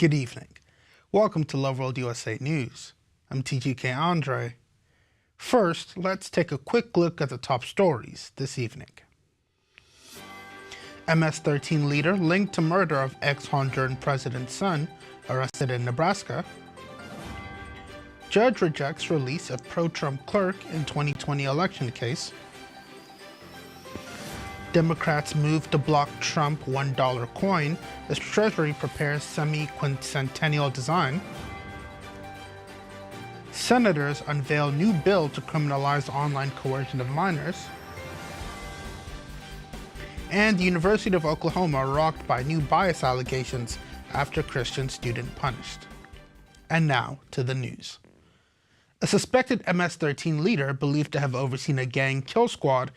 Good evening. Welcome to Loveworld USA News. I'm TGK Andre. First, let's take a quick look at the top stories this evening. MS-13 leader linked to murder of ex-Honduran president's son arrested in Nebraska. Judge rejects release of pro-Trump clerk in 2020 election case. Democrats move to block Trump $1 coin as Treasury prepares semi-quincentennial design. Senators unveil new bill to criminalize online coercion of minors. And the University of Oklahoma rocked by new bias allegations after Christian student punished. And now to the news. A suspected MS-13 leader believed to have overseen a gang kill squad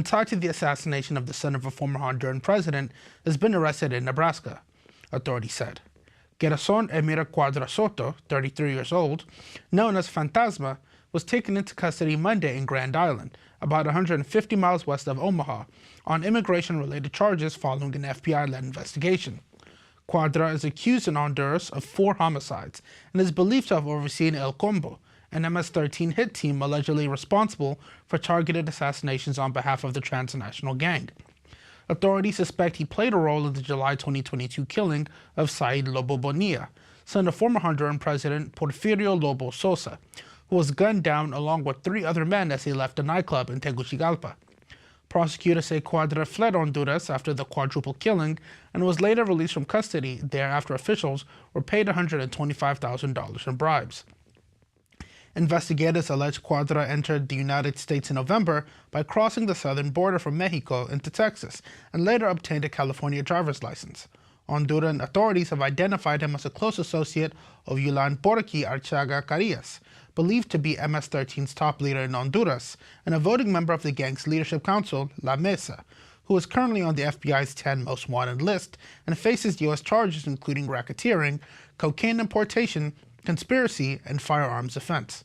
tied to the assassination of the son of a former Honduran president has been arrested in Nebraska, authorities said. Gerson Emira Cuadra Soto, 33 years old, known as Fantasma, was taken into custody Monday in Grand Island, about 150 miles west of Omaha, on immigration-related charges following an FBI-led investigation. Cuadra is accused in Honduras of 4 homicides and is believed to have overseen El Combo, an MS-13 hit team allegedly responsible for targeted assassinations on behalf of the transnational gang. Authorities suspect he played a role in the July 2022 killing of Said Lobo Bonilla, son of former Honduran President Porfirio Lobo Sosa, who was gunned down along with 3 other men as he left a nightclub in Tegucigalpa. Prosecutors say Cuadra fled Honduras after the quadruple killing and was later released from custody there after officials were paid $125,000 in bribes. Investigators allege Cuadra entered the United States in November by crossing the southern border from Mexico into Texas and later obtained a California driver's license. Honduran authorities have identified him as a close associate of Yulan Borqui Archaga Carillas, believed to be MS-13's top leader in Honduras and a voting member of the gang's leadership council, La Mesa, who is currently on the FBI's 10 most wanted list and faces U.S. charges including racketeering, cocaine importation, conspiracy, and firearms offense.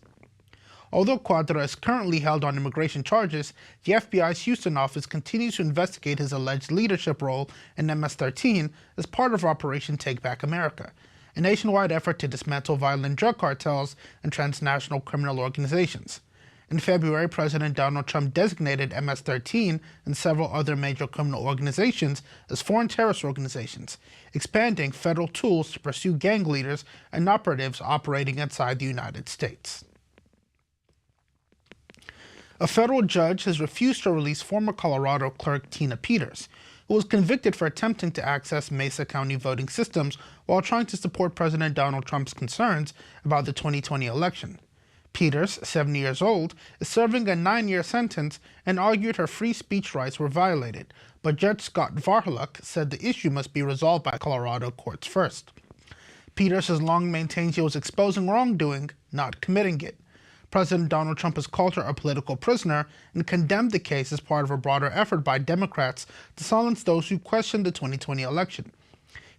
Although Cuadra is currently held on immigration charges, the FBI's Houston office continues to investigate his alleged leadership role in MS-13 as part of Operation Take Back America, a nationwide effort to dismantle violent drug cartels and transnational criminal organizations. In February, President Donald Trump designated MS-13 and several other major criminal organizations as foreign terrorist organizations, expanding federal tools to pursue gang leaders and operatives operating outside the United States. A federal judge has refused to release former Colorado clerk Tina Peters, who was convicted for attempting to access Mesa County voting systems while trying to support President Donald Trump's concerns about the 2020 election. Peters, 70 years old, is serving a 9-year sentence and argued her free speech rights were violated, but Judge Scott Varhaluk said the issue must be resolved by Colorado courts first. Peters has long maintained she was exposing wrongdoing, not committing it. President Donald Trump has called her a political prisoner and condemned the case as part of a broader effort by Democrats to silence those who question the 2020 election.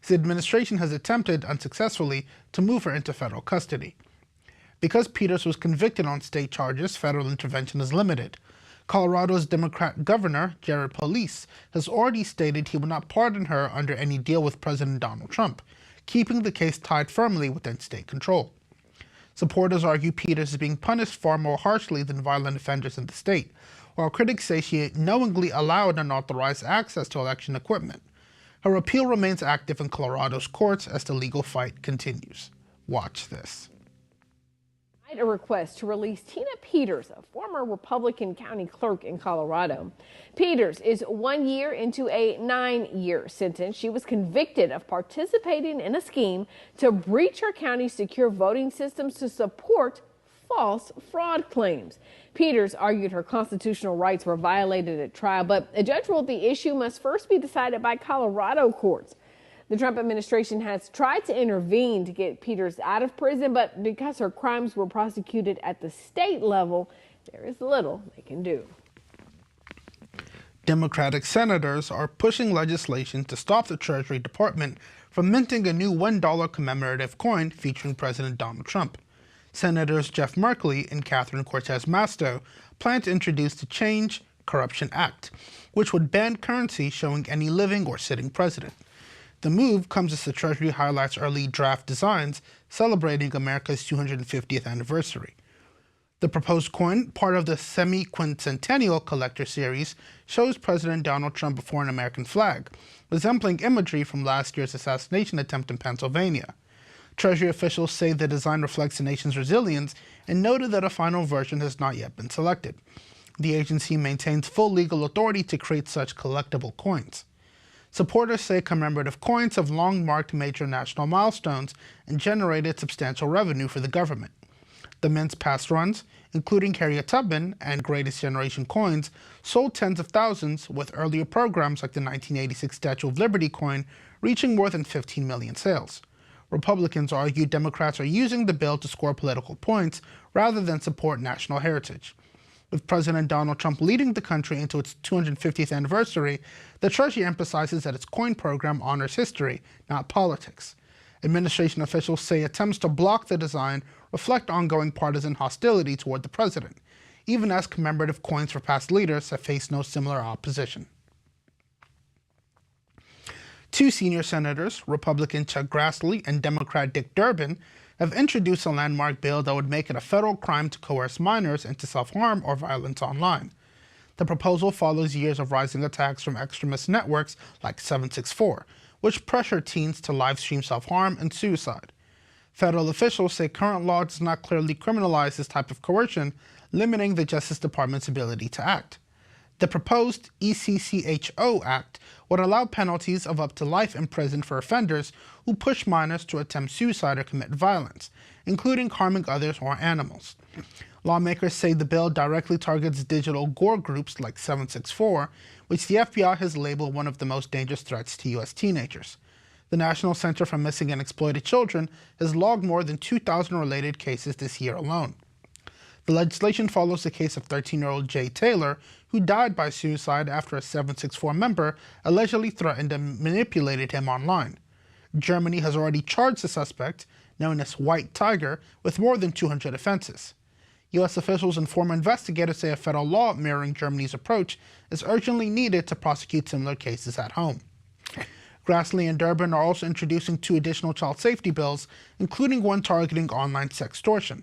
His administration has attempted, unsuccessfully, to move her into federal custody. Because Peters was convicted on state charges, federal intervention is limited. Colorado's Democrat governor, Jared Polis, has already stated he will not pardon her under any deal with President Donald Trump, keeping the case tied firmly within state control. Supporters argue Peters is being punished far more harshly than violent offenders in the state, while critics say she knowingly allowed unauthorized access to election equipment. Her appeal remains active in Colorado's courts as the legal fight continues. Watch this. A request to release Tina Peters, a former Republican county clerk in Colorado. Peters is 1 year into a 9-year sentence. She was convicted of participating in a scheme to breach her county's secure voting systems to support false fraud claims. Peters argued her constitutional rights were violated at trial, but a judge ruled the issue must first be decided by Colorado courts. The Trump administration has tried to intervene to get Peters out of prison, but because her crimes were prosecuted at the state level, there is little they can do. Democratic senators are pushing legislation to stop the Treasury Department from minting a new $1 commemorative coin featuring President Donald Trump. Senators Jeff Merkley and Catherine Cortez Masto plan to introduce the Change Corruption Act, which would ban currency showing any living or sitting president. The move comes as the Treasury highlights early draft designs celebrating America's 250th anniversary. The proposed coin, part of the semi-quincentennial collector series, shows President Donald Trump before an American flag, resembling imagery from last year's assassination attempt in Pennsylvania. Treasury officials say the design reflects the nation's resilience and noted that a final version has not yet been selected. The agency maintains full legal authority to create such collectible coins. Supporters say commemorative coins have long marked major national milestones and generated substantial revenue for the government. The mint's past runs, including Harriet Tubman and Greatest Generation coins, sold tens of thousands, with earlier programs like the 1986 Statue of Liberty coin reaching more than 15 million sales. Republicans argue Democrats are using the bill to score political points rather than support national heritage. With President Donald Trump leading the country into its 250th anniversary, the Treasury emphasizes that its coin program honors history, not politics. Administration officials say attempts to block the design reflect ongoing partisan hostility toward the president, even as commemorative coins for past leaders have faced no similar opposition. Two senior senators, Republican Chuck Grassley and Democrat Dick Durbin, have introduced a landmark bill that would make it a federal crime to coerce minors into self-harm or violence online. The proposal follows years of rising attacks from extremist networks like 764, which pressure teens to live stream self-harm and suicide. Federal officials say current law does not clearly criminalize this type of coercion, limiting the Justice Department's ability to act. The proposed ECCHO Act would allow penalties of up to life in prison for offenders who push minors to attempt suicide or commit violence, including harming others or animals. Lawmakers say the bill directly targets digital gore groups like 764, which the FBI has labeled one of the most dangerous threats to U.S. teenagers. The National Center for Missing and Exploited Children has logged more than 2,000 related cases this year alone. The legislation follows the case of 13-year-old Jay Taylor, who died by suicide after a 764 member allegedly threatened and manipulated him online. Germany has already charged the suspect, known as White Tiger, with more than 200 offenses. U.S. officials and former investigators say a federal law mirroring Germany's approach is urgently needed to prosecute similar cases at home. Grassley and Durbin are also introducing two additional child safety bills, including one targeting online sextortion.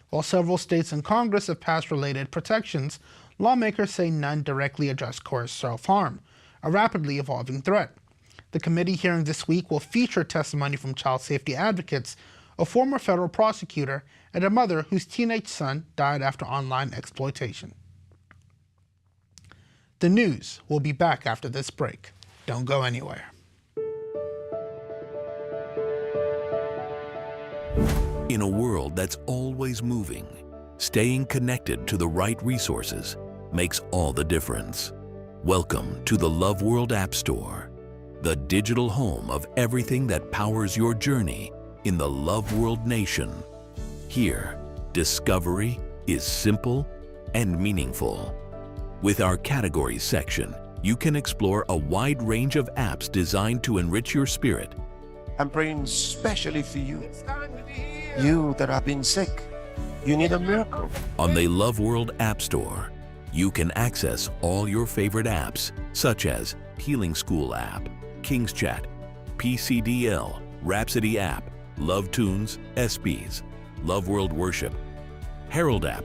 While several states and Congress have passed related protections, lawmakers say none directly address coerced self-harm, a rapidly evolving threat. The committee hearing this week will feature testimony from child safety advocates, a former federal prosecutor, and a mother whose teenage son died after online exploitation. The news will be back after this break. Don't go anywhere. In a world that's always moving, staying connected to the right resources makes all the difference. Welcome to the Loveworld App Store, the digital home of everything that powers your journey in the Loveworld nation. Here, discovery is simple and meaningful. With our categories section, you can explore a wide range of apps designed to enrich your spirit. I'm praying especially for you. You that have been sick. You need a miracle. On the Loveworld App Store, you can access all your favorite apps, such as Healing School app, King's Chat, PCDL, Rhapsody app, Love Tunes, ESPYs, Loveworld Worship, Herald app,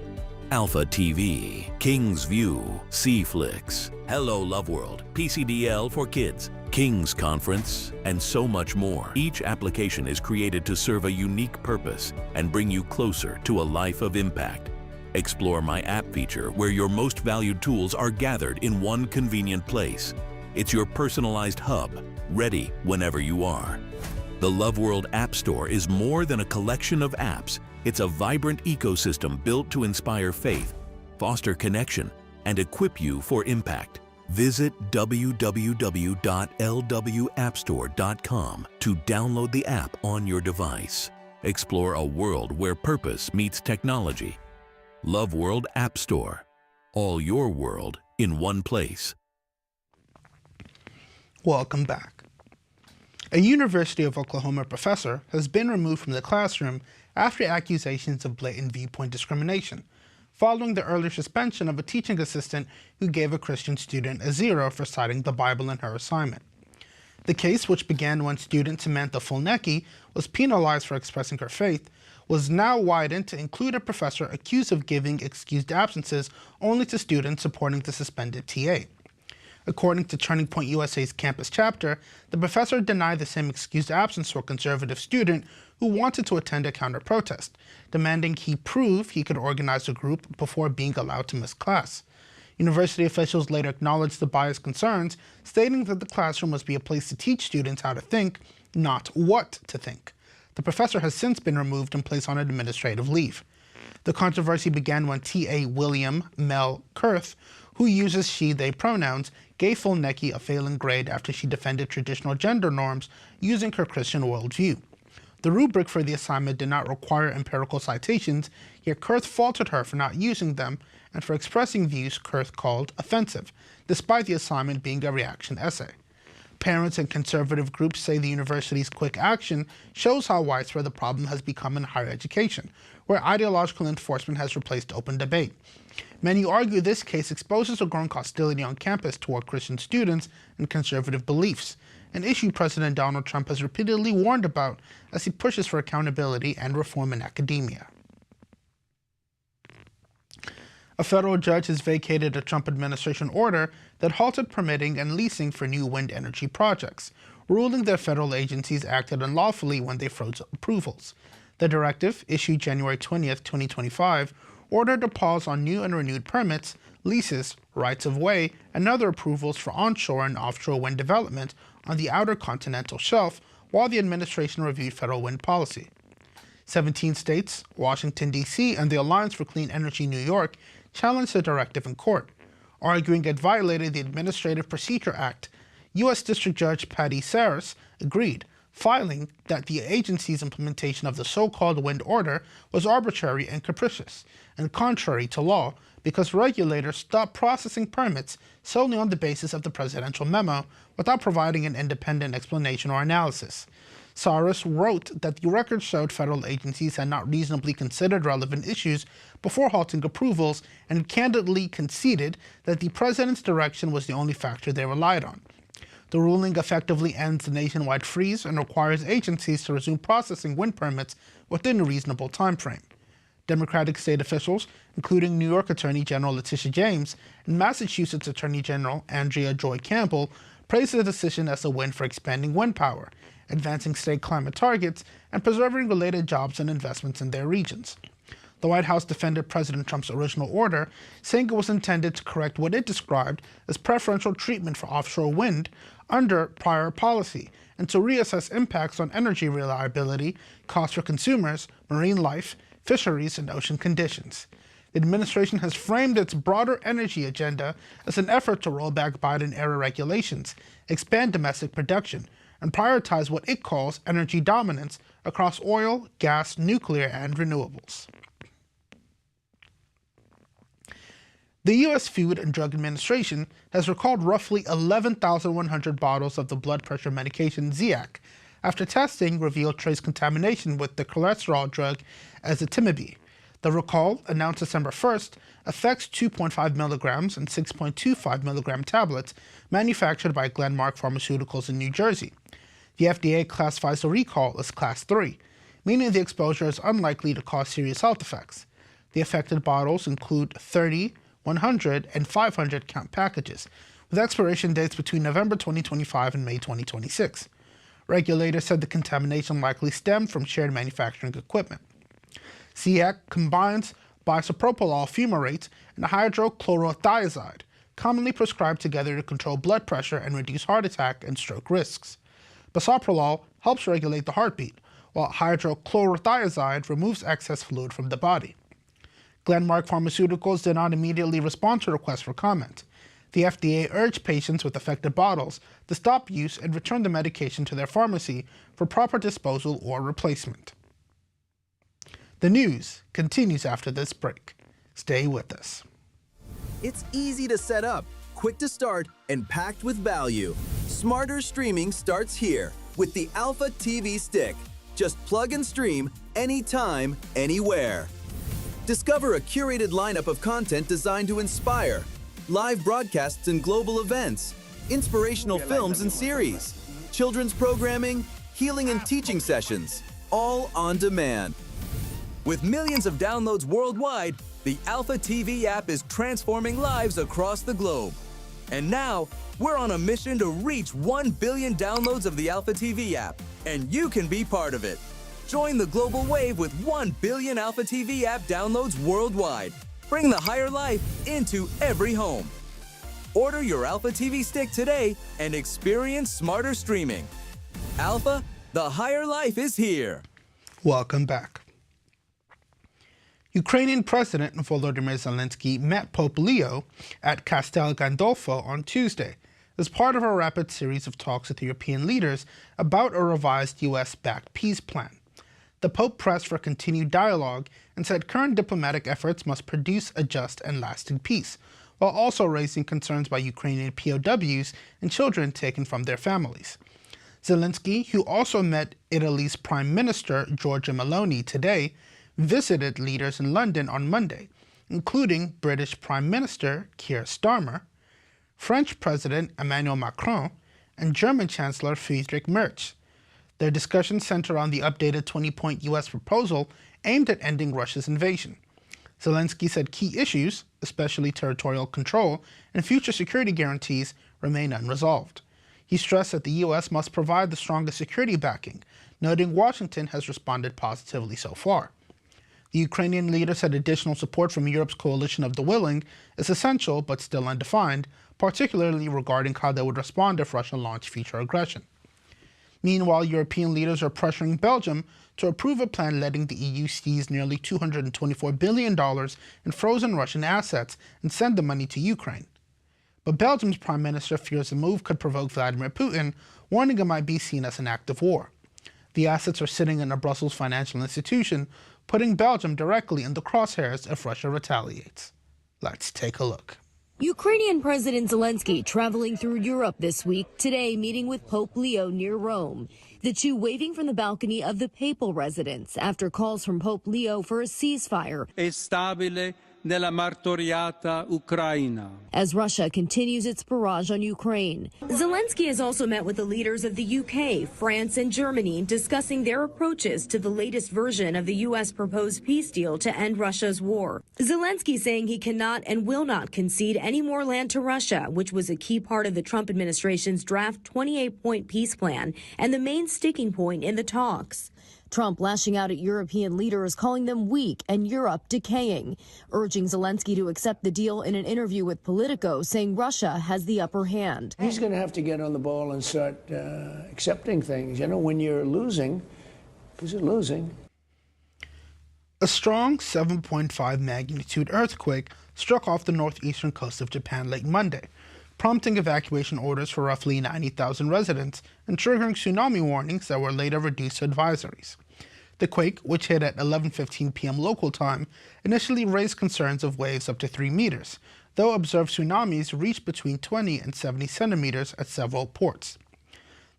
Alpha TV, King's View, C-Flix, Hello Loveworld, PCDL for kids, King's Conference, and so much more. Each application is created to serve a unique purpose and bring you closer to a life of impact. Explore My App feature, where your most valued tools are gathered in one convenient place. It's your personalized hub, ready whenever you are. The Loveworld App Store is more than a collection of apps. It's a vibrant ecosystem built to inspire faith, foster connection, and equip you for impact. Visit www.lwappstore.com to download the app on your device. Explore a world where purpose meets technology. Loveworld App Store. All your world in one place. Welcome back. A University of Oklahoma professor has been removed from the classroom after accusations of blatant viewpoint discrimination, following the earlier suspension of a teaching assistant who gave a Christian student a 0 for citing the Bible in her assignment. The case, which began when student Samantha Fulnecki was penalized for expressing her faith, was now widened to include a professor accused of giving excused absences only to students supporting the suspended TA. According to Turning Point USA's campus chapter, the professor denied the same excused absence to a conservative student who wanted to attend a counter-protest, demanding he prove he could organize a group before being allowed to miss class. University officials later acknowledged the bias concerns, stating that the classroom must be a place to teach students how to think, not what to think. The professor has since been removed and placed on administrative leave. The controversy began when T.A. William Mel Kurth, who uses she/they pronouns, gave Fulnecki a failing grade after she defended traditional gender norms using her Christian worldview. The rubric for the assignment did not require empirical citations, yet Kurth faulted her for not using them and for expressing views Kurth called offensive, despite the assignment being a reaction essay. Parents and conservative groups say the university's quick action shows how widespread the problem has become in higher education, where ideological enforcement has replaced open debate. Many argue this case exposes a growing hostility on campus toward Christian students and conservative beliefs, an issue President Donald Trump has repeatedly warned about as he pushes for accountability and reform in academia. A federal judge has vacated a Trump administration order that halted permitting and leasing for new wind energy projects, ruling that federal agencies acted unlawfully when they froze approvals. The directive, issued January 20, 2025, ordered a pause on new and renewed permits, leases, rights of way, and other approvals for onshore and offshore wind development on the outer continental shelf while the administration reviewed federal wind policy. 17 states, Washington, D.C., and the Alliance for Clean Energy New York challenged the directive in court, arguing it violated the Administrative Procedure Act. U.S. District Judge Patty Saris agreed, filing that the agency's implementation of the so-called wind order was arbitrary and capricious, and contrary to law, because regulators stopped processing permits solely on the basis of the presidential memo without providing an independent explanation or analysis. Saris wrote that the record showed federal agencies had not reasonably considered relevant issues before halting approvals and candidly conceded that the president's direction was the only factor they relied on. The ruling effectively ends the nationwide freeze and requires agencies to resume processing wind permits within a reasonable time frame. Democratic state officials, including New York Attorney General Letitia James and Massachusetts Attorney General Andrea Joy Campbell, praised the decision as a win for expanding wind power, advancing state climate targets, and preserving related jobs and investments in their regions. The White House defended President Trump's original order, saying it was intended to correct what it described as preferential treatment for offshore wind under prior policy, and to reassess impacts on energy reliability, costs for consumers, marine life, fisheries, and ocean conditions. The administration has framed its broader energy agenda as an effort to roll back Biden-era regulations, expand domestic production, and prioritize what it calls energy dominance across oil, gas, nuclear, and renewables. The U.S. Food and Drug Administration has recalled roughly 11,100 bottles of the blood pressure medication Ziac after testing revealed trace contamination with the cholesterol drug ezetimibe. The recall, announced December 1st, affects 2.5 milligrams and 6.25 milligram tablets manufactured by Glenmark Pharmaceuticals in New Jersey. The FDA classifies the recall as Class 3, meaning the exposure is unlikely to cause serious health effects. The affected bottles include 30, 100, and 500 count packages, with expiration dates between November 2025 and May 2026. Regulators said the contamination likely stemmed from shared manufacturing equipment. Ziac combines bisoprolol fumarate and hydrochlorothiazide, commonly prescribed together to control blood pressure and reduce heart attack and stroke risks. Bisoprolol helps regulate the heartbeat, while hydrochlorothiazide removes excess fluid from the body. Glenmark Pharmaceuticals did not immediately respond to requests for comment. The FDA urged patients with affected bottles to stop use and return the medication to their pharmacy for proper disposal or replacement. The news continues after this break. Stay with us. It's easy to set up, quick to start, and packed with value. Smarter streaming starts here with the Alpha TV Stick. Just plug and stream anytime, anywhere. Discover a curated lineup of content designed to inspire, live broadcasts and global events, inspirational films and series, children's programming, healing and teaching sessions, all on demand. With millions of downloads worldwide, the Alpha TV app is transforming lives across the globe. And now, we're on a mission to reach 1 billion downloads of the Alpha TV app, and you can be part of it. Join the global wave with 1 billion Alpha TV app downloads worldwide. Bring the higher life into every home. Order your Alpha TV stick today and experience smarter streaming. Alpha, the higher life is here. Welcome back. Ukrainian President Volodymyr Zelensky met Pope Leo at Castel Gandolfo on Tuesday as part of a rapid series of talks with European leaders about a revised U.S.-backed peace plan. The Pope pressed for continued dialogue and said current diplomatic efforts must produce a just and lasting peace, while also raising concerns by Ukrainian POWs and children taken from their families. Zelensky, who also met Italy's Prime Minister Giorgia Meloni today, visited leaders in London on Monday, including British Prime Minister Keir Starmer, French President Emmanuel Macron, and German Chancellor Friedrich Merz. Their discussions center on the updated 20-point U.S. proposal aimed at ending Russia's invasion. Zelensky said key issues, especially territorial control and future security guarantees, remain unresolved. He stressed that the U.S. must provide the strongest security backing, noting Washington has responded positively so far. The Ukrainian leader said additional support from Europe's coalition of the willing is essential but still undefined, particularly regarding how they would respond if Russia launched future aggression. Meanwhile, European leaders are pressuring Belgium to approve a plan letting the EU seize nearly $224 billion in frozen Russian assets and send the money to Ukraine. But Belgium's prime minister fears the move could provoke Vladimir Putin, warning it might be seen as an act of war. The assets are sitting in a Brussels financial institution, putting Belgium directly in the crosshairs if Russia retaliates. Let's take a look. Ukrainian President Zelensky traveling through Europe this week, today meeting with Pope Leo near Rome. The two waving from the balcony of the papal residence after calls from Pope Leo for a ceasefire. Nella martoriata Ucraina. As Russia continues its barrage on Ukraine. Zelensky has also met with the leaders of the UK, France, and Germany, discussing their approaches to the latest version of the U.S. proposed peace deal to end Russia's war. Zelensky saying he cannot and will not concede any more land to Russia, which was a key part of the Trump administration's draft 28-point peace plan and the main sticking point in the talks. Trump lashing out at European leaders, calling them weak and Europe decaying, urging Zelensky to accept the deal in an interview with Politico, saying Russia has the upper hand. He's going to have to get on the ball and start accepting things, you know, when you're losing, because you're losing. A strong 7.5 magnitude earthquake struck off the northeastern coast of Japan late Monday, prompting evacuation orders for roughly 90,000 residents and triggering tsunami warnings that were later reduced to advisories. The quake, which hit at 11:15 p.m. local time, initially raised concerns of waves up to 3 meters, though observed tsunamis reached between 20 and 70 centimeters at several ports.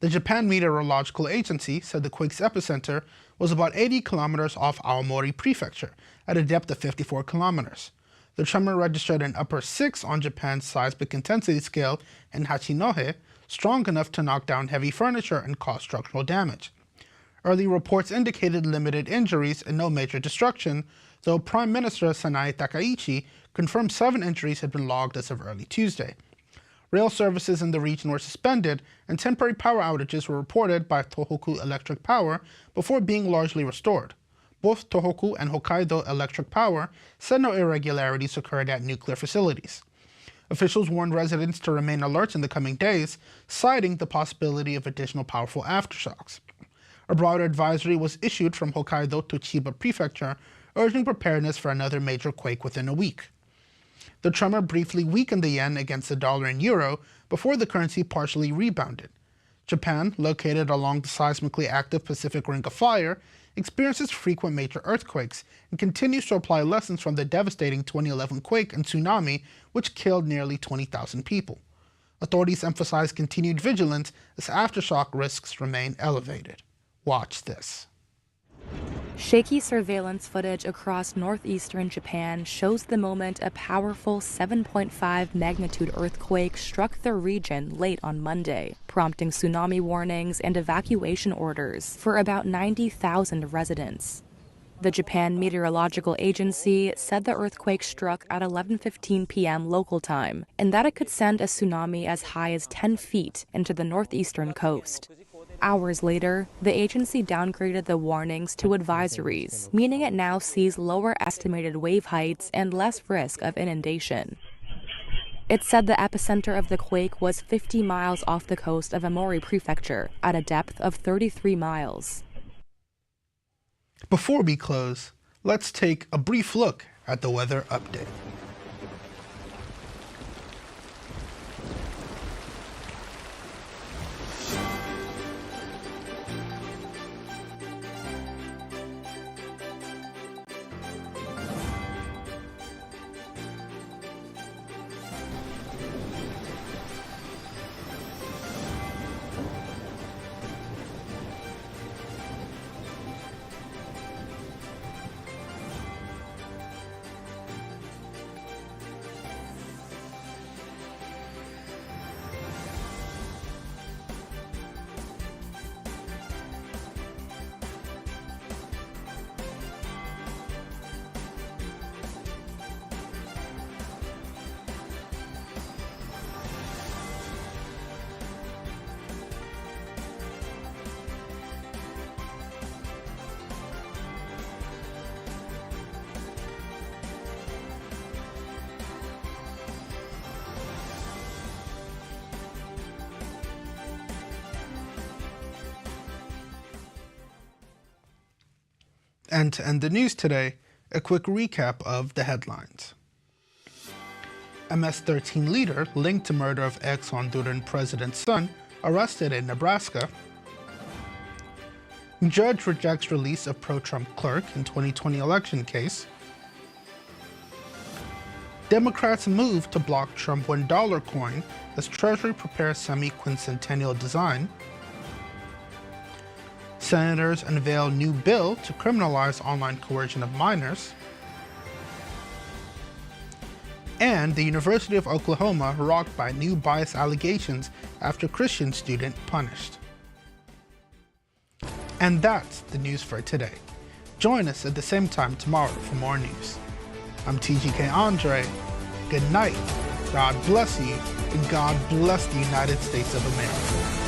The Japan Meteorological Agency said the quake's epicenter was about 80 kilometers off Aomori Prefecture, at a depth of 54 kilometers. The tremor registered an upper 6 on Japan's seismic intensity scale in Hachinohe, strong enough to knock down heavy furniture and cause structural damage. Early reports indicated limited injuries and no major destruction, though Prime Minister Sanae Takaichi confirmed 7 injuries had been logged as of early Tuesday. Rail services in the region were suspended, and temporary power outages were reported by Tohoku Electric Power before being largely restored. Both Tohoku and Hokkaido Electric Power said no irregularities occurred at nuclear facilities. Officials warned residents to remain alert in the coming days, citing the possibility of additional powerful aftershocks. A broader advisory was issued from Hokkaido to Chiba Prefecture, urging preparedness for another major quake within a week. The tremor briefly weakened the yen against the dollar and euro before the currency partially rebounded. Japan, located along the seismically active Pacific Ring of Fire, experiences frequent major earthquakes and continues to apply lessons from the devastating 2011 quake and tsunami, which killed nearly 20,000 people. Authorities emphasize continued vigilance as aftershock risks remain elevated. Watch this. Shaky surveillance footage across northeastern Japan shows the moment a powerful 7.5 magnitude earthquake struck the region late on Monday, prompting tsunami warnings and evacuation orders for about 90,000 residents. The Japan Meteorological Agency said the earthquake struck at 11:15 p.m. local time, and that it could send a tsunami as high as 10 feet into the northeastern coast. Hours later, the agency downgraded the warnings to advisories, meaning it now sees lower estimated wave heights and less risk of inundation. It said the epicenter of the quake was 50 miles off the coast of Amori Prefecture, at a depth of 33 miles. Before we close, let's take a brief look at the weather update. And to end the news today, a quick recap of the headlines. MS-13 leader linked to murder of ex-Honduran president's son arrested in Nebraska. Judge rejects release of pro-Trump clerk in 2020 election case. Democrats move to block Trump $1 coin as Treasury prepares semi-quincentennial design. Senators unveil new bill to criminalize online coercion of minors. And the University of Oklahoma rocked by new bias allegations after Christian student punished. And that's the news for today. Join us at the same time tomorrow for more news. I'm TGK Andre. Good night, God bless you, and God bless the United States of America.